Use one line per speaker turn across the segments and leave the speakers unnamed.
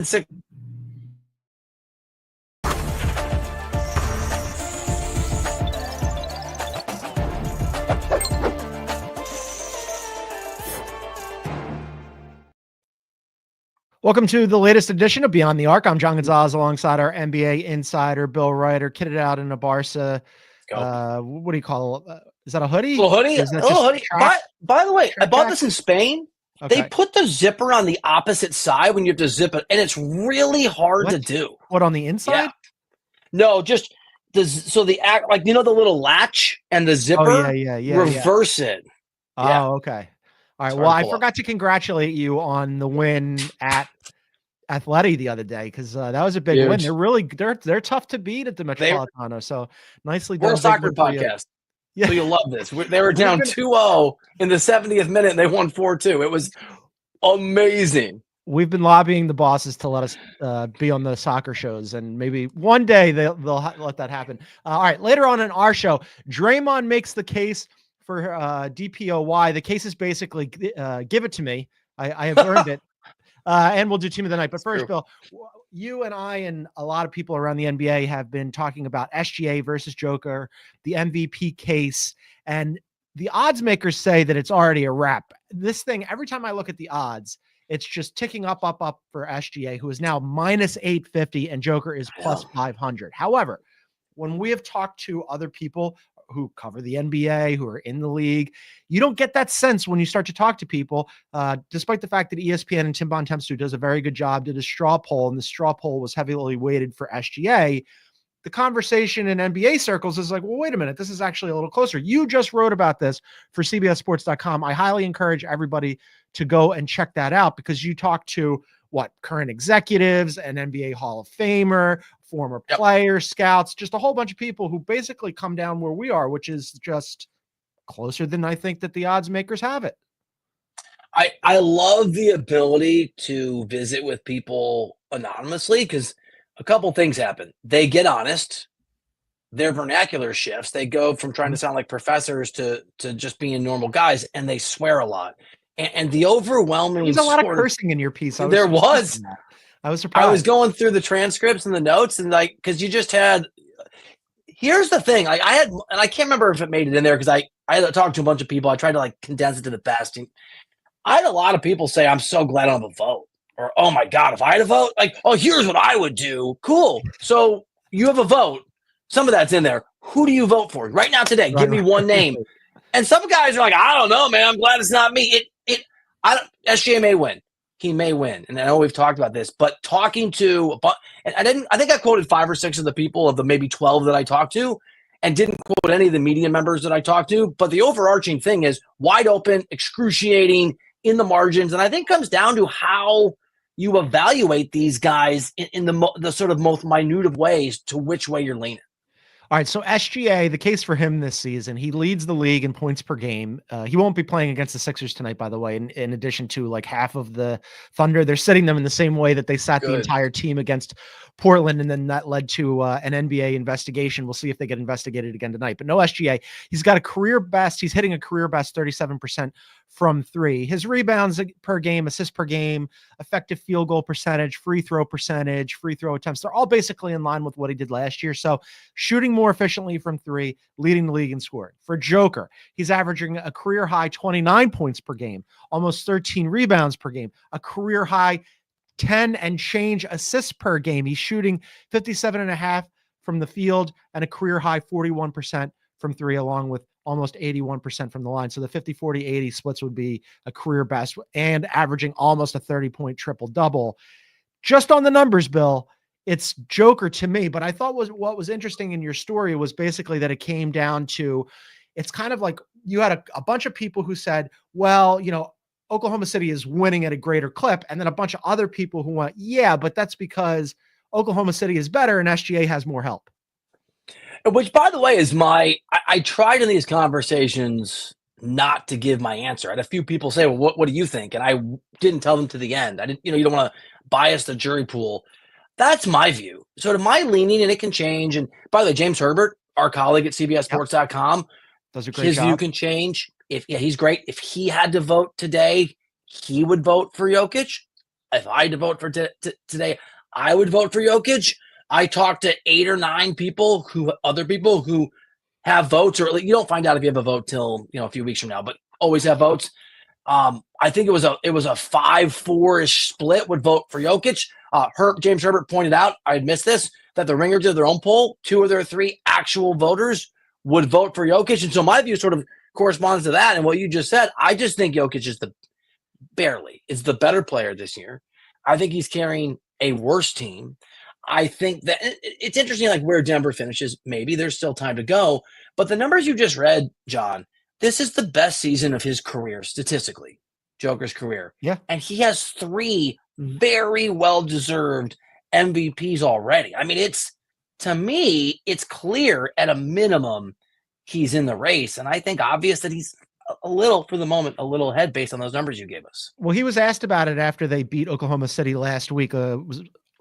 Six.
Welcome to the latest edition of Beyond the Arc. I'm John Gonzalez alongside our NBA insider, Bill Ryder, kitted out in a Barca. What do you call it? Is that a hoodie?
Little hoodie?
Is that
Little hoodie. By the way, I bought
jacket?
this in Spain.
Okay.
They put the zipper on the opposite side when you have to zip it, and it's really hard to do.
What, on the inside?
Yeah. No, just the little latch and the zipper.
Oh, yeah.
Reverse it.
Yeah. Oh, okay. All right. Well, I forgot to congratulate you on the win at Atleti the other day, because that was a big win. They're tough to beat at the Metropolitano. So nicely done.
We're a soccer podcast.
Yeah.
So you'll love this. They were down 2-0 in the 70th minute, and they won 4-2. It was amazing.
We've been lobbying the bosses to let us be on the soccer shows, and maybe one day they'll let that happen. All right, later on in our show, Draymond makes the case for DPOY. The case is basically give it to me. I have earned it. And we'll do team of the night. But first, Bill, you and I and a lot of people around the NBA have been talking about SGA versus Joker, the MVP case, and the odds makers say that it's already a wrap. This thing, every time I look at the odds, it's just ticking up for SGA, who is now minus 850, and Joker is plus 500. However, when we have talked to other people who cover the NBA, who are in the league, you don't get that sense when you start to talk to people, despite the fact that ESPN and Tim Bontemps, who does a very good job, did a straw poll, and the straw poll was heavily weighted for SGA. The conversation in NBA circles is like, well, wait a minute, this is actually a little closer. You just wrote about this for CBSSports.com. I highly encourage everybody to go and check that out, because you talk to current executives, an NBA Hall of Famer, former players, scouts, just a whole bunch of people who basically come down where we are, which is just closer than I think that the odds makers have it.
I love the ability to visit with people anonymously, because a couple things happen. They get honest. Their vernacular shifts. They go from trying to sound like professors to just being normal guys, and they swear a lot. And the overwhelming
There's a lot of cursing in your piece.
I was surprised. I was going through the transcripts and the notes, and because you just had. Here's the thing: I had, and I can't remember if it made it in there, because I had to talk to a bunch of people. I tried to condense it to the best. And I had a lot of people say, "I'm so glad I don't have a vote," or "Oh my God, if I had a vote, oh, here's what I would do." Cool. So you have a vote. Some of that's in there. Who do you vote for right now today? Give me one name. And some guys are like, I don't know, man. I'm glad it's not me. SGA may win. He may win. And I know we've talked about this, but talking to, and I think I quoted 5 or 6 of the people of the maybe 12 that I talked to, and didn't quote any of the media members that I talked to. But the overarching thing is wide open, excruciating, in the margins. And I think it comes down to how you evaluate these guys in the sort of most minute of ways to which way you're leaning.
All right, so SGA, the case for him this season, he leads the league in points per game. He won't be playing against the Sixers tonight, by the way, in addition to half of the Thunder. They're sitting them in the same way that they sat the entire team against Portland, and then that led to an NBA investigation. We'll see if they get investigated again tonight. But no SGA. He's got a career best. He's hitting a career best 37% from 3. His rebounds per game, assists per game, effective field goal percentage, free throw attempts, they're all basically in line with what he did last year. So shooting more efficiently from 3, leading the league in scoring. For Joker, he's averaging a career high 29 points per game, almost 13 rebounds per game, a career high 10 and change assists per game. He's shooting 57.5 from the field and a career high 41% from 3, along with almost 81% from the line. So the 50-40-80 splits would be a career best, and averaging almost a 30-point triple-double. Just on the numbers, Bill, it's Joker to me. But I thought what was interesting in your story was basically that it came down to, it's kind of like you had a bunch of people who said, well, Oklahoma City is winning at a greater clip. And then a bunch of other people who went, yeah, but that's because Oklahoma City is better and SGA has more help.
Which, by the way, is I tried in these conversations not to give my answer. I had a few people say, well, what do you think? And I didn't tell them to the end. I didn't, you don't want to bias the jury pool. That's my view. So to my leaning, and it can change. And by the way, James Herbert, our colleague at CBSSports.com,
does a great
his
job.
view can change. He's great. If he had to vote today, he would vote for Jokic. if I had to vote for today, I would vote for Jokic. I talked to 8 or 9 other people who have votes, or you don't find out if you have a vote till a few weeks from now, but always have votes. I think it was a 5-4-ish split would vote for Jokic. James Herbert pointed out, I had missed this, that the Ringer did their own poll. 2 of their 3 actual voters would vote for Jokic. And so my view sort of corresponds to that. And what you just said, I just think Jokic is is the better player this year. I think he's carrying a worse team. I think that it's interesting, like where Denver finishes. Maybe there's still time to go. But the numbers you just read, John, this is the best season of his career, statistically, Joker's career.
Yeah.
And he has 3 very well-deserved MVPs already. I mean, to me, it's clear at a minimum he's in the race. And I think obvious that he's a little ahead based on those numbers you gave us.
Well, he was asked about it after they beat Oklahoma City last week.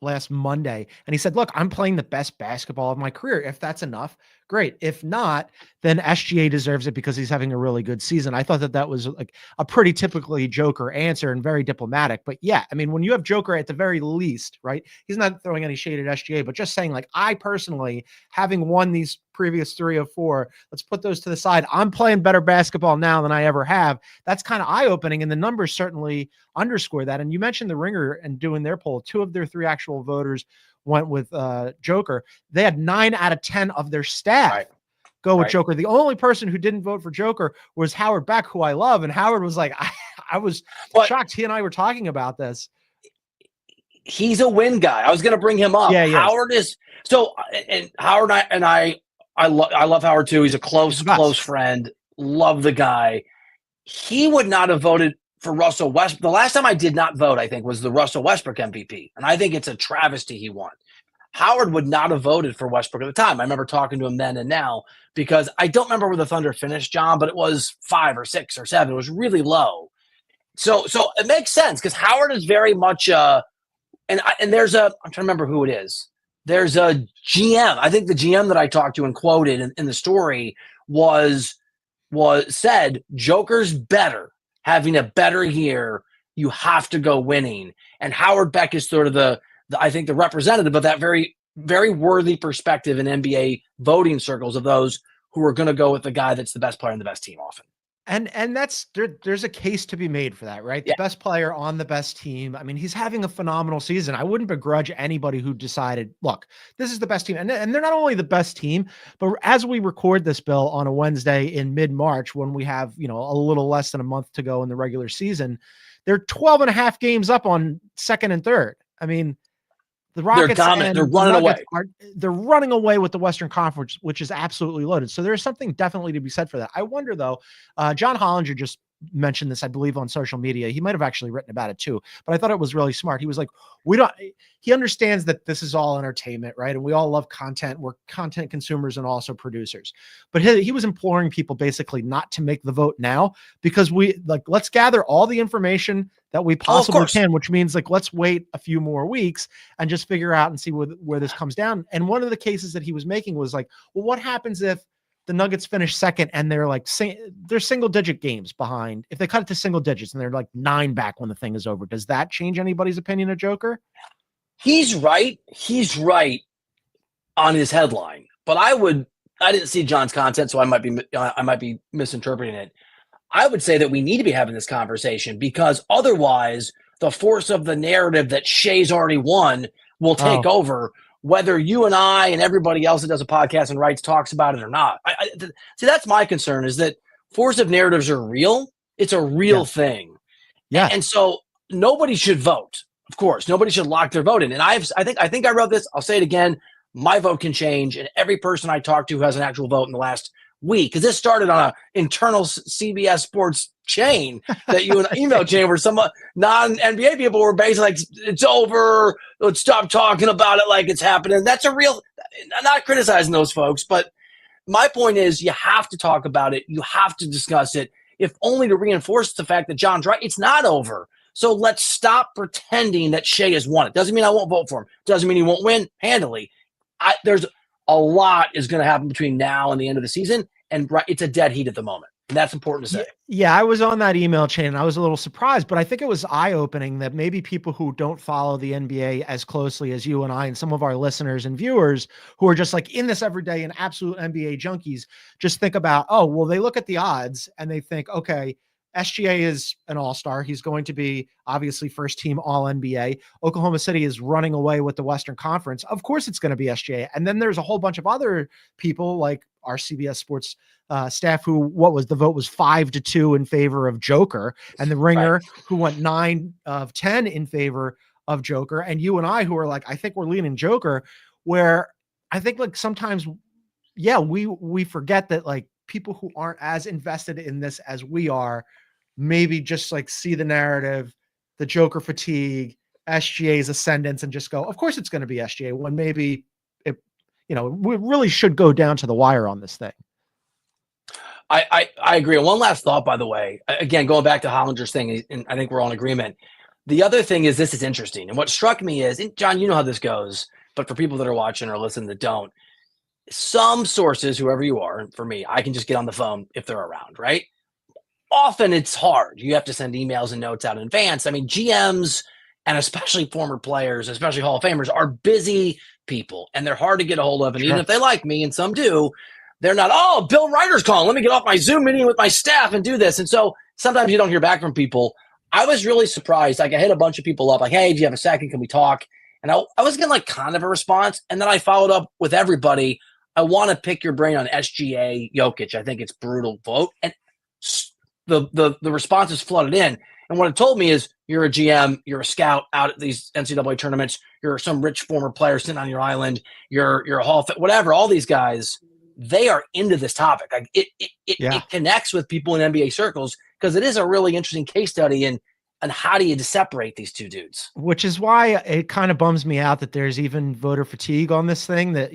Last Monday. And he said, look, I'm playing the best basketball of my career. If that's enough, great. If not, then SGA deserves it because he's having a really good season. I thought that was like a pretty typically Joker answer and very diplomatic. But yeah, I mean, when you have Joker at the very least, right? He's not throwing any shade at SGA, but just saying like, I personally, having won these previous 3 of 4, let's put those to the side. I'm playing better basketball now than I ever have. That's kind of eye-opening. And the numbers certainly underscore that. And you mentioned the Ringer and doing their poll. 2 of their 3 actual voters went with Joker. They had 9 out of 10 of their staff go with Joker. The only person who didn't vote for Joker was Howard Beck, who I love. And Howard was like, I was shocked. He and I were talking about this.
He's a win guy. I was going to bring him up.
Yeah,
Howard is so, and Howard and I love Howard too. He's a close friend. Love the guy. He would not have voted for Russell Westbrook. The last time I did not vote, I think, was the Russell Westbrook MVP. And I think it's a travesty he won. Howard would not have voted for Westbrook at the time. I remember talking to him then and now because I don't remember where the Thunder finished, John, but it was 5 or 6 or 7. It was really low. So it makes sense because Howard is very much and there's I'm trying to remember who it is. There's a GM. I think the GM that I talked to and quoted in the story said Joker's better, having a better year. You have to go winning. And Howard Beck is sort of I think the representative of that very, very worthy perspective in NBA voting circles of those who are going to go with the guy that's the best player on the best team often.
And that's there's a case to be made for that, right? The best player on the best team. I mean, he's having a phenomenal season. I wouldn't begrudge anybody who decided, look, this is the best team. And they're not only the best team, but as we record this, Bill, on a Wednesday in mid-March, when we have, a little less than a month to go in the regular season, they're 12 and a half games up on second and third. I mean, the Rockets,
they're dominant. They're running away.
They're running away with the Western Conference, which is absolutely loaded. So there's something definitely to be said for that. I wonder, though, John Hollinger just mentioned this, I believe, on social media. He might have actually written about it too, but I thought it was really smart. He was like, he understands that this is all entertainment, right? And we all love content. We're content consumers and also producers. But he was imploring people basically not to make the vote now because let's gather all the information that we possibly can, which means let's wait a few more weeks and just figure out and see where this comes down. And one of the cases that he was making was well, what happens if the Nuggets finish second and they're they're single digit games behind? If they cut it to single digits and they're 9 back when the thing is over, does that change anybody's opinion of Joker?
He's right. He's right on his headline, but I didn't see John's content, so I might be misinterpreting it. I would say that we need to be having this conversation because otherwise the force of the narrative that Shai's already won will take over, whether you and I and everybody else that does a podcast and writes talks about it or not. See, that's my concern, is that force of narratives are real. It's a real thing.
Yeah.
And so nobody should vote. Of course, nobody should lock their vote in. And I think I wrote this. I'll say it again. My vote can change. And every person I talk to who has an actual vote in the last week, because this started on an internal CBS Sports chain that you an email chain where some non-NBA people were basically it's over, let's stop talking about it like it's happening. That's a real, I'm not criticizing those folks, but my point is you have to talk about it. You have to discuss it, if only to reinforce the fact that John's right. It's not over. So let's stop pretending that Shai has won it. Doesn't mean I won't vote for him. Doesn't mean he won't win handily. There's a lot is going to happen between now and the end of the season, and it's a dead heat at the moment. And that's important to say.
Yeah, I was on that email chain and I was a little surprised, but I think it was eye-opening that maybe people who don't follow the NBA as closely as you and I and some of our listeners and viewers who are just like in this every day and absolute NBA junkies just think about, oh, well, they look at the odds and they think, okay, SGA is an all-star. He's going to be obviously first team all NBA. Oklahoma City is running away with the Western Conference. Of course it's going to be SGA. And then there's a whole bunch of other people like our CBS Sports staff who the vote was 5-2 in favor of Joker, and the Ringer who went 9 of 10 in favor of Joker, and you and I who are like, I think we're leaning Joker, where I think like sometimes, yeah, we forget that like people who aren't as invested in this as we are, maybe just like see the narrative, the Joker fatigue, SGA's ascendance, and just go, of course it's going to be SGA, when maybe it, we really should go down to the wire on this thing.
I agree. And one last thought, by the way, again, going back to Hollinger's thing, and I think we're all in agreement. The other thing is, this is interesting. And what struck me is, and John, you know how this goes, but for people that are watching or listening that don't, some sources, whoever you are, for me, I can just get on the phone if they're around, right? Often it's hard. You have to send emails and notes out in advance. I mean, GMs and especially former players, especially Hall of Famers, are busy people, and they're hard to get a hold of. And even if they like me, and some do, they're not, oh, Bill Ryder's calling, let me get off my Zoom meeting with my staff and do this. And so sometimes you don't hear back from people. I was really surprised. Like, I hit a bunch of people up like, hey, do you have a second? Can we talk? And I was getting like kind of a response. And then I followed up with everybody. I want to pick your brain on SGA Jokic. I think it's brutal vote. And the responses flooded in. And what it told me is, you're a GM, you're a scout out at these NCAA tournaments, you're some rich former player sitting on your island, you're a Hall of whatever, all these guys, they are into this topic. Like it connects with people in NBA circles, because it is a really interesting case study in how do you separate these two dudes.
Which is why it kind of bums me out that there's even voter fatigue on this thing. That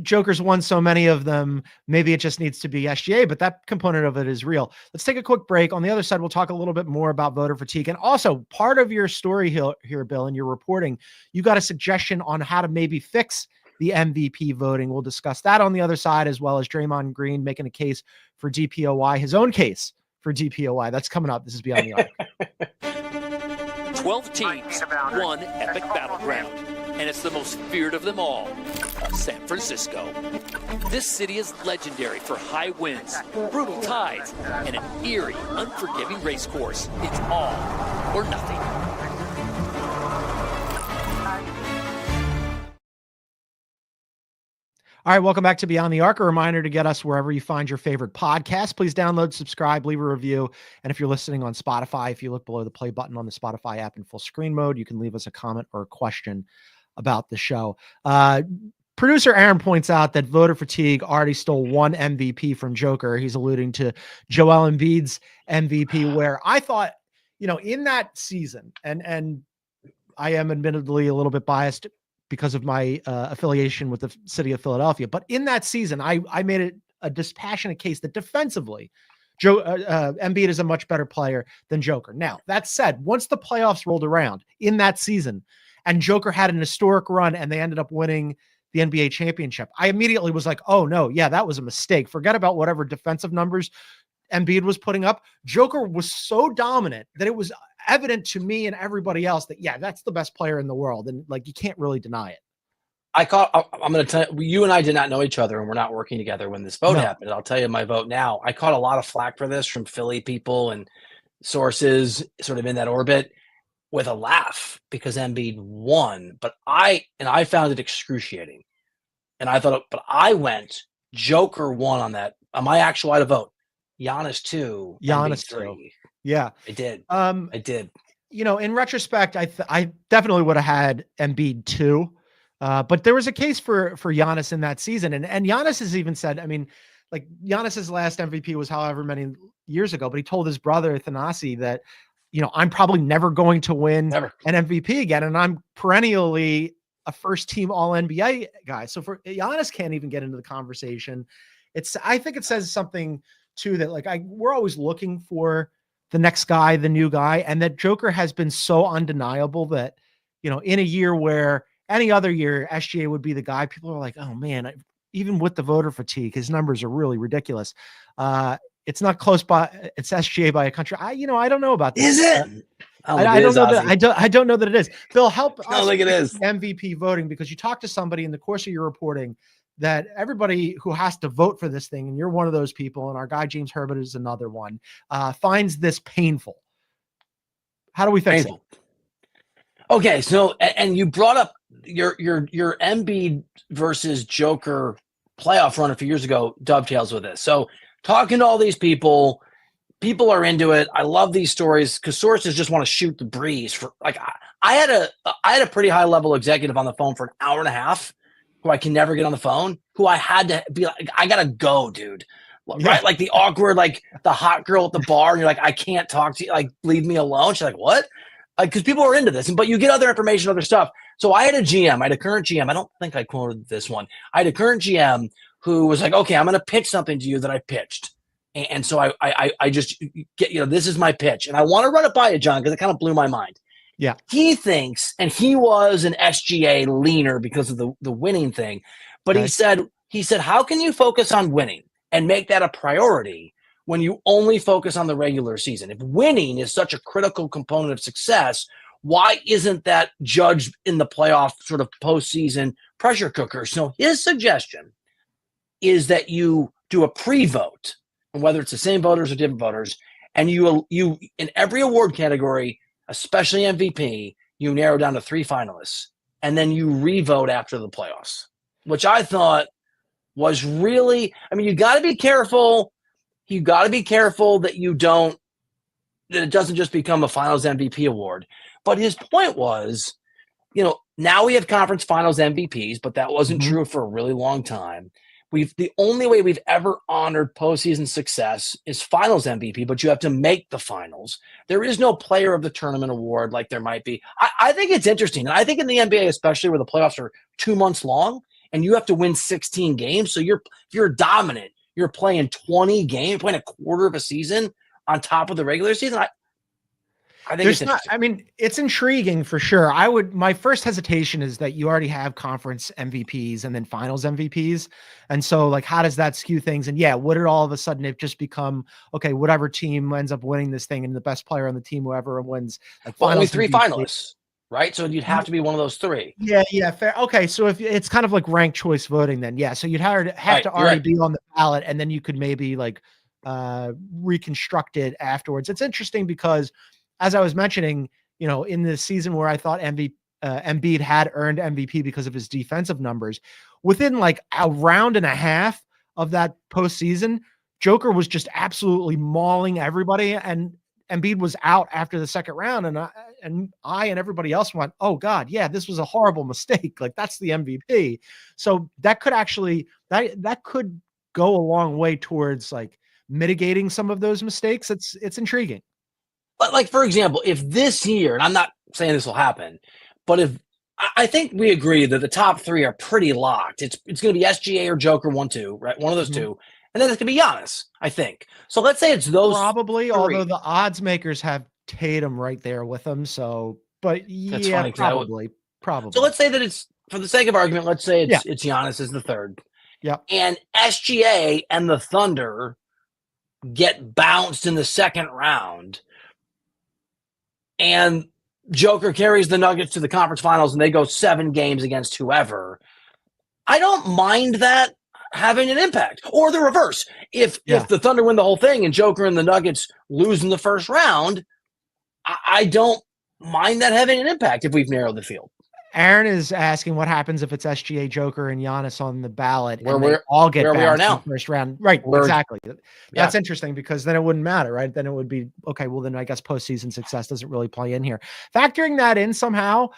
Joker's won so many of them. Maybe it just needs to be SGA, but that component of it is real. Let's take a quick break. On the other side, we'll talk a little bit more about voter fatigue. And also, part of your story here, Bill, and your reporting, you got a suggestion on how to maybe fix the MVP voting. We'll discuss that on the other side, as well as Draymond Green making a case for DPOY, his own case for DPOY. That's coming up. This is Beyond the Arc.
12 teams, one epic battleground, and it's the most feared of them all, San Francisco. This city is legendary for high winds, brutal tides, and an eerie, unforgiving race course. It's all or nothing.
All right, welcome back to Beyond the Arc. A reminder to get us wherever you find your favorite podcast. Please download, subscribe, leave a review. And if you're listening on Spotify, if you look below the play button on the Spotify app in full screen mode, you can leave us a comment or a question about the show. Producer Aaron points out that voter fatigue already stole one MVP from Joker. He's alluding to Joel Embiid's MVP, where I thought, in that season, and I am admittedly a little bit biased because of my affiliation with the city of Philadelphia. But in that season, I made it a dispassionate case that defensively, Embiid is a much better player than Joker. Now, that said, once the playoffs rolled around in that season and Joker had an historic run and they ended up winning the NBA championship, I immediately was like, oh no, yeah, that was a mistake. Forget about whatever defensive numbers Embiid was putting up. Joker was so dominant that it was evident to me and everybody else that, yeah, that's the best player in the world. And like, you can't really deny it.
I'm going to tell you, you and I did not know each other and we're not working together when this vote happened. I'll tell you my vote now. I caught a lot of flack for this from Philly people and sources sort of in that orbit with a laugh because Embiid won. But I found it excruciating. And I thought, but I went Joker won on that. On my actual I to vote. Giannis 2.
Giannis
3.
Yeah,
I did. I did.
In retrospect, I definitely would have had Embiid 2. But there was a case for Giannis in that season. And Giannis has even said, I mean, like Giannis's last MVP was however many years ago, but he told his brother Thanasi that, I'm probably never going to win an MVP again. And I'm perennially a first team all NBA guy. So for Giannis can't even get into the conversation. I think it says something too, that like we're always looking for the next guy, the new guy. And that Joker has been so undeniable that, in a year where any other year SGA would be the guy, people are like, oh man, even with the voter fatigue, his numbers are really ridiculous. It's not close by. It's SGA by a country. I don't know about this.
Is it?
I don't know that. I don't know that it is. Bill, help us.
I don't think it is
MVP voting, because you talked to somebody in the course of your reporting that everybody who has to vote for this thing, and you're one of those people, and our guy James Herbert is another one, finds this painful. How do we fix it?
Okay, so and you brought up your Embiid versus Joker playoff run a few years ago dovetails with this. So talking to all these people are into it. I love these stories because sources just want to shoot the breeze. For like, I had a pretty high level executive on the phone for an hour and a half, who I can never get on the phone, who I had to be like, I gotta go, dude. Yeah. Right? Like the awkward, like the hot girl at the bar, and you're like, I can't talk to you. Like, leave me alone. She's like, what? Like, because people are into this, but you get other information, other stuff. So I had a GM, I had a current GM. I don't think I quoted this one. I had a current GM who was like, okay, I'm going to pitch something to you that I pitched. And so I just get, this is my pitch. And I want to run it by you, John, because it kind of blew my mind.
Yeah.
He thinks, and he was an SGA leaner because of the winning thing. But he said, how can you focus on winning and make that a priority when you only focus on the regular season? If winning is such a critical component of success, why isn't that judged in the playoff sort of postseason pressure cooker? So his suggestion is that you do a pre-vote, and whether it's the same voters or different voters, and you in every award category, especially MVP, you narrow down to 3 finalists, and then you re-vote after the playoffs, which I thought was really, you got to be careful. You got to be careful that it doesn't just become a finals MVP award. But his point was, now we have conference finals MVPs, but that wasn't true for a really long time. The only way we've ever honored postseason success is finals MVP, but you have to make the finals. There is no player of the tournament award like there might be. I think it's interesting. And I think in the NBA, especially where the playoffs are 2 months long and you have to win 16 games. So if you're dominant, you're playing 20 games, playing a quarter of a season on top of the regular season. I think
it's intriguing for sure. My first hesitation is that you already have conference MVPs and then finals MVPs. And so like, how does that skew things? And would it all of a sudden it just become, okay, whatever team ends up winning this thing and the best player on the team, whoever wins, like
only 3 finalists, right? So you'd have to be one of those 3.
Yeah. Fair. Okay. So if it's kind of like ranked choice voting, then so you'd have to already be on the ballot, and then you could maybe like reconstruct it afterwards. It's interesting because, as I was mentioning, in the season where I thought Embiid had earned MVP because of his defensive numbers, within like a round and a half of that postseason, Joker was just absolutely mauling everybody, and Embiid was out after the second round. And I and everybody else went, oh God, yeah, this was a horrible mistake. Like, that's the MVP. So that could actually, that could go a long way towards like mitigating some of those mistakes. It's intriguing.
But like, for example, if this year, and I'm not saying this will happen, but if I think we agree that the top 3 are pretty locked. It's going to be SGA or Joker 1, 2, right? One of those 2. And then it's going to be Giannis, I think. So let's say it's those
probably
3.
Although the odds makers have Tatum right there with them. So, but
that's funny,
probably.
So let's say that it's, for the sake of argument, let's say it's Giannis is the 3rd.
Yeah.
And SGA and the Thunder get bounced in the second round, and Joker carries the Nuggets to the conference finals and they go 7 games against whoever. I don't mind that having an impact. Or the reverse. If the Thunder win the whole thing and Joker and the Nuggets lose in the first round, I don't mind that having an impact if we've narrowed the field.
Aaron is asking what happens if it's SGA, Joker, and Giannis on the ballot,
where
and
we
all get
where we are now,
first round. Right, exactly. That's interesting because then it wouldn't matter, right? Then it would be okay. Well, then I guess postseason success doesn't really play in here. Factoring that in somehow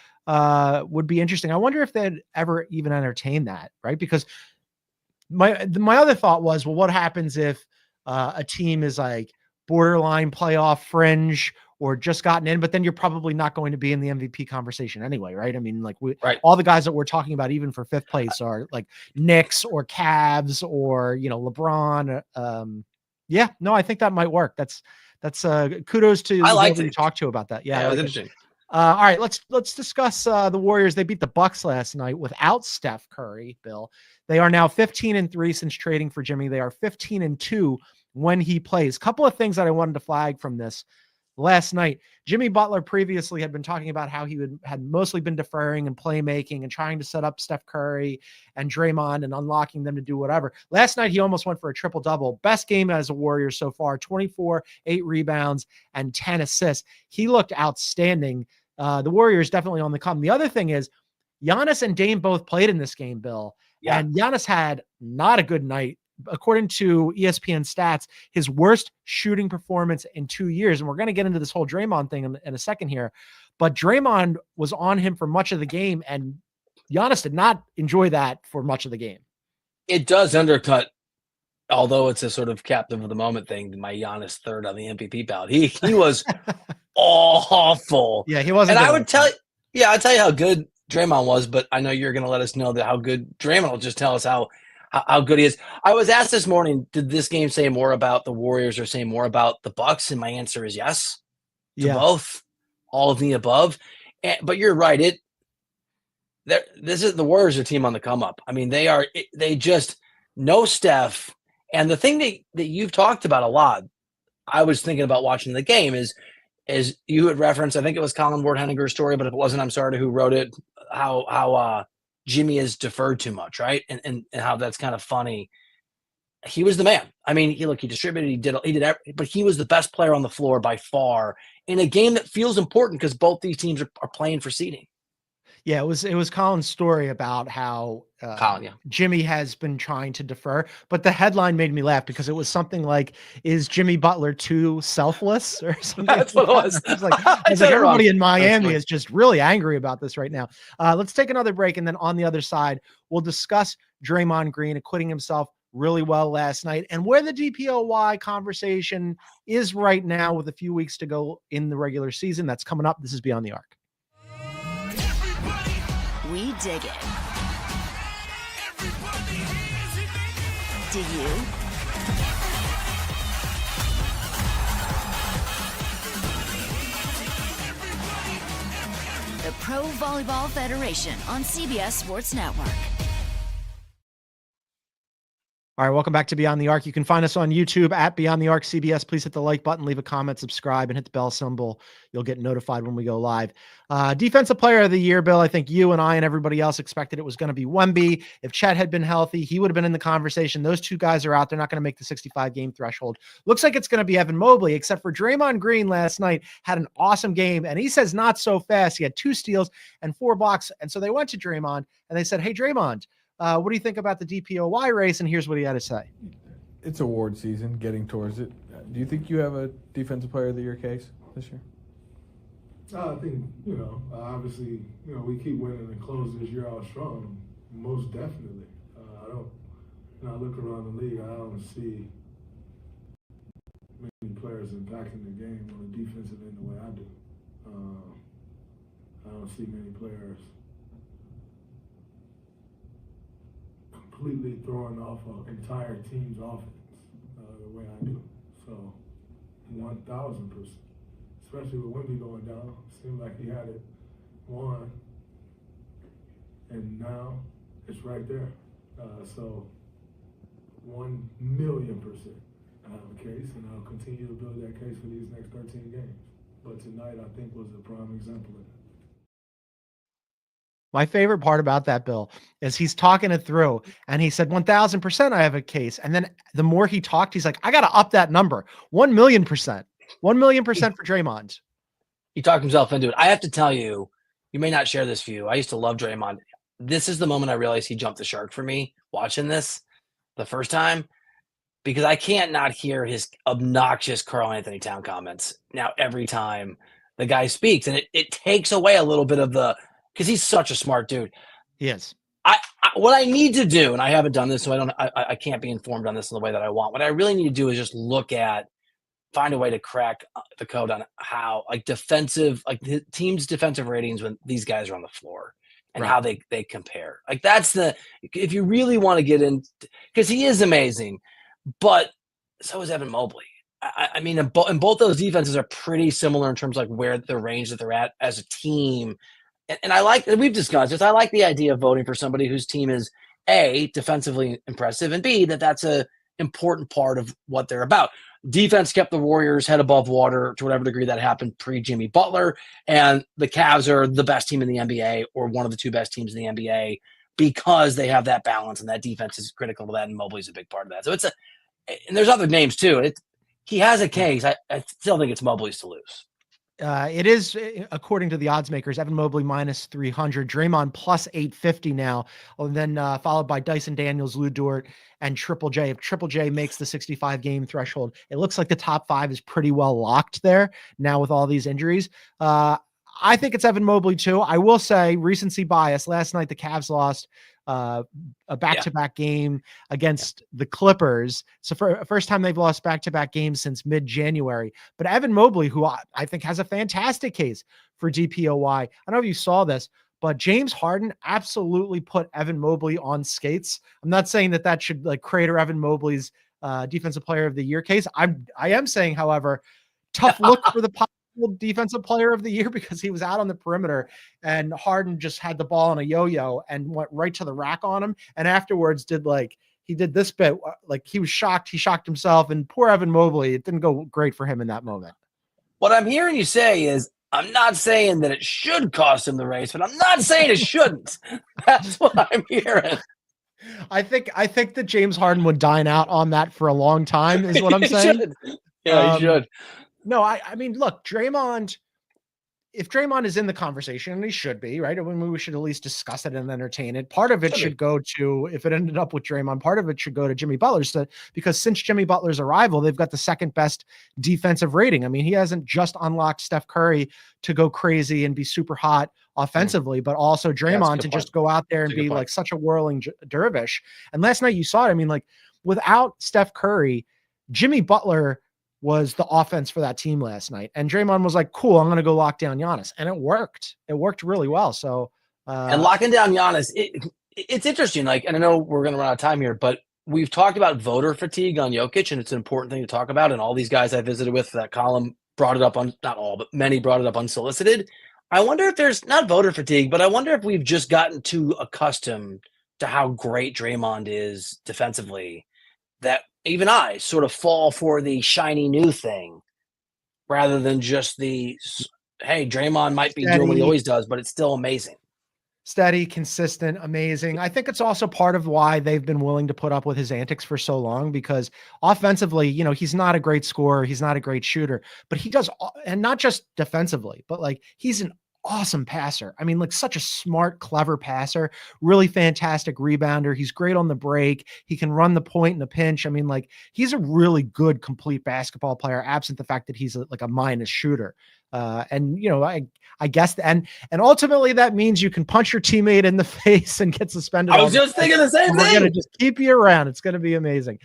would be interesting. I wonder if they'd ever even entertain that, right? Because my other thought was, well, what happens if a team is like borderline playoff fringe or just gotten in, but then you're probably not going to be in the MVP conversation anyway, right? I mean, like all the guys that we're talking about, even for 5th place, are like Knicks or Cavs or, LeBron. I think that might work. That's kudos to
I like
to talk to about that. Yeah,
that's interesting.
All right, let's discuss the Warriors. They beat the Bucks last night without Steph Curry, Bill. They are now 15-3 since trading for Jimmy. They are 15-2 when he plays. Couple of things that I wanted to flag from this last night. Jimmy Butler previously had been talking about how he had mostly been deferring and playmaking and trying to set up Steph Curry and Draymond and unlocking them to do whatever. Last night, he almost went for a triple-double. Best game as a Warrior so far, 24, 8 rebounds, and 10 assists. He looked outstanding. The Warriors definitely on the come. The other thing is Giannis and Dame both played in this game, Bill. Yeah. And Giannis had not a good night. According to ESPN stats, his worst shooting performance in 2 years. And we're going to get into this whole Draymond thing in a second here. But Draymond was on him for much of the game, and Giannis did not enjoy that for much of the game.
It does undercut, although it's a sort of captain of the moment thing, my Giannis third on the MVP ballot. He was awful.
Yeah, he wasn't.
And I would tell you, I'll tell you how good Draymond was, but I know you're going to let us know that how good Draymond will just tell us how good he is. I was asked this morning, did this game say more about the Warriors or say more about the Bucks? And my answer is yes to both, all of the above. But you're right. This is the Warriors are a team on the come up. I mean, they just know Steph. And the thing that you've talked about a lot, I was thinking about watching the game is you had referenced, I think it was Colin Ward-Henniger's story, but if it wasn't, I'm sorry to who wrote it, how Jimmy is deferred too much, right? And how that's kind of funny. He was the man. I mean, he distributed, he did everything, but he was the best player on the floor by far in a game that feels important because both these teams are playing for seeding.
Yeah, it was Colin's story about how Jimmy has been trying to defer, but the headline made me laugh because it was something like, "Is Jimmy Butler too selfless?" or something.
That's what it was.
It's like everybody in Miami is just really angry about this right now. Let's take another break, and then on the other side, we'll discuss Draymond Green acquitting himself really well last night and where the DPOY conversation is right now with a few weeks to go in the regular season. That's coming up. This is Beyond the Arc.
We dig it. Do you? The Pro Volleyball Federation on CBS Sports Network.
All right, welcome back to Beyond the Arc. You can find us on YouTube at Beyond the Arc CBS. Please hit the like button, leave a comment, subscribe, and hit the bell symbol. You'll get notified when we go live. Defensive Player of the Year, Bill. I think you and I and everybody else expected it was going to be Wemby. If Chet had been healthy, he would have been in the conversation. Those two guys are out. They're not going to make the 65-game threshold. Looks like it's going to be Evan Mobley, except for Draymond Green last night had an awesome game, and he says not so fast. He had 2 steals and 4 blocks, and so they went to Draymond, and they said, "Hey, Draymond, what do you think about the DPOY race?" And here's what he had to say.
It's award season, getting towards it. Do you think you have a Defensive Player of the Year case this year?
I think, obviously, we keep winning and close this year out strong. Most definitely. I look around the league, I don't see many players impacting the game on the defensive end the way I do. I don't see many players completely throwing off an entire team's offense the way I do. So, 1,000%. Especially with Wemby going down, it seemed like he had it won, and now it's right there. So, 1,000,000% I have a case, and I'll continue to build that case for these next 13 games. But tonight, I think, was a prime example of it.
My favorite part about that, Bill, is he's talking it through, and he said 1,000% I have a case. And then the more he talked, he's like, I got to up that number. 1,000,000%. 1,000,000% for Draymond.
He talked himself into it. I have to tell you, you may not share this view. I used to love Draymond. This is the moment I realized he jumped the shark for me watching this the first time, because I can't not hear his obnoxious Karl Anthony Town comments now every time the guy speaks. And it takes away a little bit of because he's such a smart dude.
He is.
What I need to do, and I haven't done this, so I can't be informed on this in the way that I want. What I really need to do is just find a way to crack the code on how, the team's defensive ratings when these guys are on the floor and how they compare. Like, that's if you really want to get in, because he is amazing, but so is Evan Mobley. I mean, in both those defenses are pretty similar in terms of like where the range that they're at as a team. And I like, we've discussed this, I like the idea of voting for somebody whose team is A, defensively impressive, and B, that's a important part of what they're about. Defense kept the Warriors head above water to whatever degree that happened pre-Jimmy Butler, and the Cavs are the best team in the NBA, or one of the two best teams in the NBA, because they have that balance, and that defense is critical to that, and Mobley's a big part of that. So and there's other names too. He has a case. I still think it's Mobley's to lose.
It is, according to the odds makers, Evan Mobley minus 300, Draymond plus 850 now, and then followed by Dyson Daniels, Lou Dort, and Triple J. If Triple J makes the 65 game threshold, it looks like the top 5 is pretty well locked there now with all these injuries. I think it's Evan Mobley too. I will say recency bias. Last night, the Cavs lost a back-to-back game against the Clippers. So for first time they've lost back-to-back games since mid-January. But Evan Mobley, who I think has a fantastic case for DPOY. I don't know if you saw this, but James Harden absolutely put Evan Mobley on skates. I'm not saying that should like crater Evan Mobley's Defensive Player of the Year case. I am saying, however, tough look for the Defensive Player of the Year, because he was out on the perimeter and Harden just had the ball on a yo-yo and went right to the rack on him. And afterwards he did this bit, like he was shocked. He shocked himself, and poor Evan Mobley, it didn't go great for him in that moment.
What I'm hearing you say is, I'm not saying that it should cost him the race, but I'm not saying it shouldn't. That's what I'm hearing.
I think that James Harden would dine out on that for a long time, is what I'm saying.
Yeah, he should.
No, I mean, look, Draymond, if Draymond is in the conversation, and he should be, right? I mean, we should at least discuss it and entertain it. Part of it should go to, if it ended up with Draymond, part of it should go to Jimmy Butler, because since Jimmy Butler's arrival, they've got the second best defensive rating. I mean, he hasn't just unlocked Steph Curry to go crazy and be super hot offensively, but also Draymond to just go out there and be like such a whirling dervish. And last night you saw it. I mean, like without Steph Curry, Jimmy Butler was the offense for that team last night. And Draymond was like, cool, I'm going to go lock down Giannis. And it worked. It worked really well. So,
and locking down Giannis, it's interesting. Like, and I know we're going to run out of time here, but we've talked about voter fatigue on Jokic, and it's an important thing to talk about. And all these guys I visited with that column brought it up on, not all, but many brought it up unsolicited. I wonder if there's not voter fatigue, but I wonder if we've just gotten too accustomed to how great Draymond is defensively, that even I sort of fall for the shiny new thing rather than just the, hey, Draymond might be doing what he always does, but it's still amazing.
Steady, consistent, amazing. I think it's also part of why they've been willing to put up with his antics for so long, because offensively, you know, he's not a great scorer. He's not a great shooter, but he does, and not just defensively, but like he's an awesome passer. I mean, like such a smart, clever passer, really fantastic rebounder. He's great on the break. He can run the point in a pinch. I mean, like he's a really good, complete basketball player, absent the fact that he's like a minus shooter. And you know, I guess, and ultimately that means you can punch your teammate in the face and get suspended.
I was just thinking the same thing.
We're going to just keep you around. It's going to be amazing.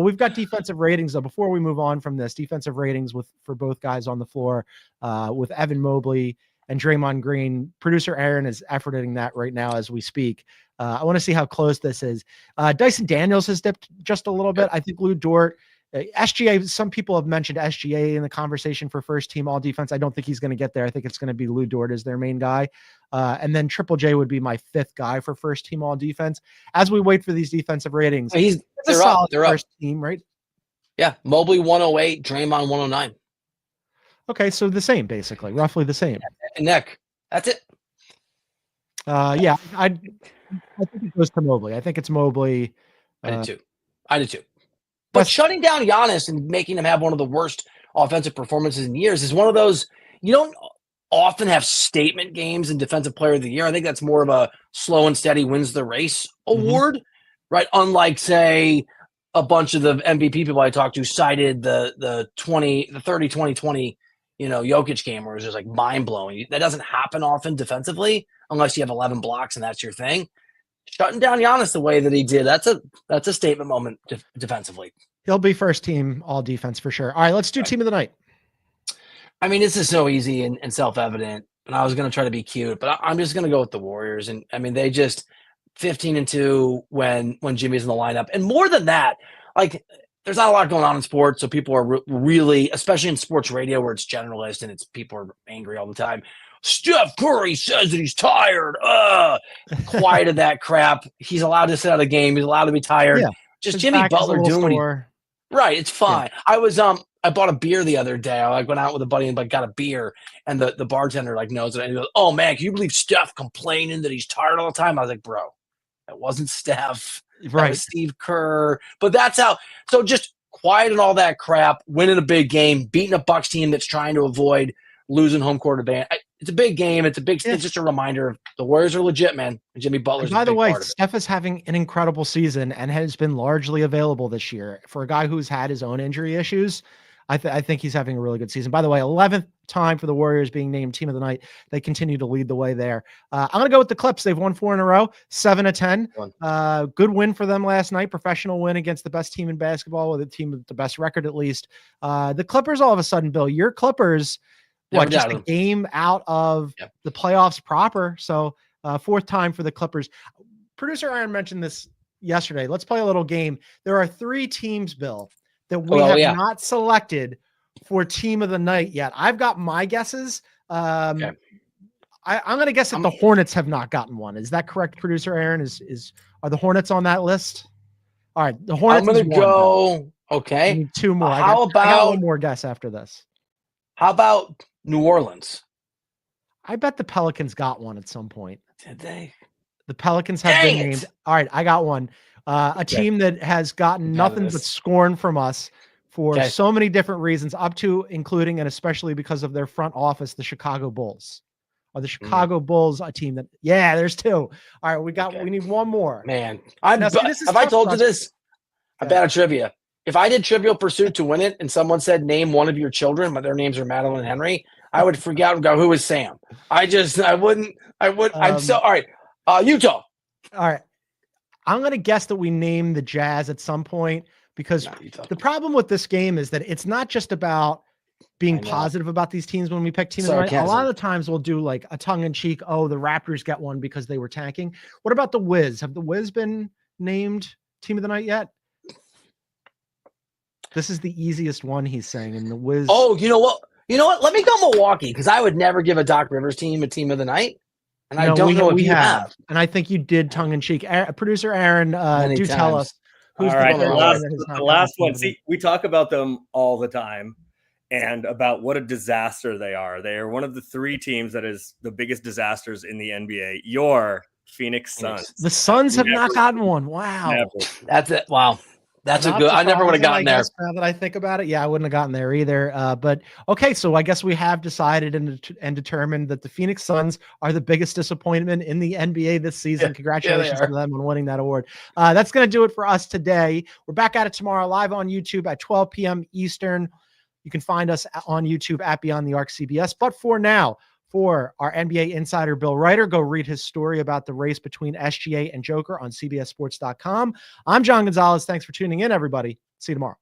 We've got defensive ratings though. Before we move on from this, defensive ratings for both guys on the floor, with Evan Mobley and Draymond Green. Producer Aaron is efforting that right now as we speak. I want to see how close this is. Dyson Daniels has dipped just a little bit. I think Lou Dort, SGA, some people have mentioned SGA in the conversation for first team all defense. I don't think he's going to get there. I think it's going to be Lou Dort as their main guy. And then Triple J would be my fifth guy for first team all defense. As we wait for these defensive ratings,
they're a solid
first team, right?
Yeah. Mobley 108, Draymond 109.
Okay. So the same, basically, roughly the same.
And Nick, that's it.
Yeah. I think it goes to Mobley. I think it's Mobley.
I did too. But shutting down Giannis and making him have one of the worst offensive performances in years is one of those, you don't often have statement games in Defensive Player of the Year. I think that's more of a slow and steady wins the race award, right? Unlike, say, a bunch of the MVP people I talked to cited the 30-20-20, you know, Jokic game where it was just like mind blowing. That doesn't happen often defensively unless you have 11 blocks and that's your thing. Shutting down Giannis the way that he did, that's a statement moment defensively.
He'll be first team all defense for sure. All right, let's do team of the night.
I mean, this is so easy and self-evident, and I was going to try to be cute, but I'm just going to go with the Warriors. And I mean, they just 15-2 when Jimmy's in the lineup. And more than that, like there's not a lot going on in sports, so people are really, especially in sports radio where it's generalist and it's people are angry all the time. Steph Curry says that he's tired. Quieted that crap. He's allowed to sit out a game. He's allowed to be tired.
Yeah.
Just
His
Jimmy Butler doing right. It's fine. Yeah. I bought a beer the other day. I went out with a buddy and got a beer, and the bartender knows it. And he goes, "Oh man, can you believe Steph complaining that he's tired all the time?" I was like, "Bro, that wasn't Steph. Right. That was Steve Kerr." But that's how. So just quiet and all that crap. Winning a big game, beating a Bucks team that's trying to avoid losing home court advantage. It's a big game. It's just a reminder of the Warriors are legit, man. And Jimmy Butler's.
By the way, Steph is having an incredible season and has been largely available this year for a guy who's had his own injury issues. I think he's having a really good season. By the way, 11th time for the Warriors being named Team of the Night. They continue to lead the way there. I'm going to go with the Clips. They've won 4 in a row, 7-10. Good win for them last night. Professional win against the best team in basketball, with a team with the best record at least. The Clippers, all of a sudden, Bill, your Clippers. Just a game out of the playoffs proper. So 4th time for the Clippers. Producer Aaron mentioned this yesterday. Let's play a little game. There are 3 teams, Bill, that we have not selected for Team of the Night yet. I've got my guesses. I'm going to guess that the Hornets have not gotten one. Is that correct, Producer Aaron? Are the Hornets on that list? All right, the Hornets.
I'm going to go. Okay,
I need 2 more.
I got
one more guess after this?
How about New Orleans?
I bet the Pelicans got one at some point.
Did they?
The Pelicans have been named. All right, I got one. A team that has gotten nothing but scorn from us for so many different reasons, up to including and especially because of their front office, the Chicago Bulls. Are the Chicago Bulls a team that? Yeah, there's 2. All right, we need one more.
Man, have I told you this? I bet a trivia. If I did Trivial Pursuit to win it and someone said, name one of your children, but their names are Madeline and Henry, I would freak out and go, who is Sam? I wouldn't. I'm so, all right. Utah.
All right. I'm going to guess that we name the Jazz at some point, because the problem with this game is that it's not just about being positive about these teams when we pick teams. Right? A lot of the times we'll do like a tongue-in-cheek, oh, the Raptors get one because they were tanking. What about the Wiz? Have the Wiz been named Team of the Night yet? This is the easiest one, he's saying, and the Wiz.
Oh, you know what? Let me go Milwaukee, because I would never give a Doc Rivers team a Team of the Night. And I don't know if you have.
And I think you did tongue-in-cheek. Producer Aaron, tell us.
Who's the last one. See, we talk about them all the time and about what a disaster they are. They are one of the 3 teams that is the biggest disasters in the NBA. Your Phoenix Suns.
The Suns have not gotten one. Wow.
Never.
That's it. Wow. That's a good. I never would have gotten there.
Now that I think about it, I wouldn't have gotten there either. But okay, so I guess we have decided and determined that the Phoenix Suns are the biggest disappointment in the NBA this season. Congratulations to them on winning that award. That's going to do it for us today. We're back at it tomorrow, live on YouTube at 12 p.m. Eastern. You can find us on YouTube at Beyond the Arc CBS. But for now, for our NBA insider, Bill Ryder, go read his story about the race between SGA and Joker on CBSSports.com. I'm John Gonzalez. Thanks for tuning in, everybody. See you tomorrow.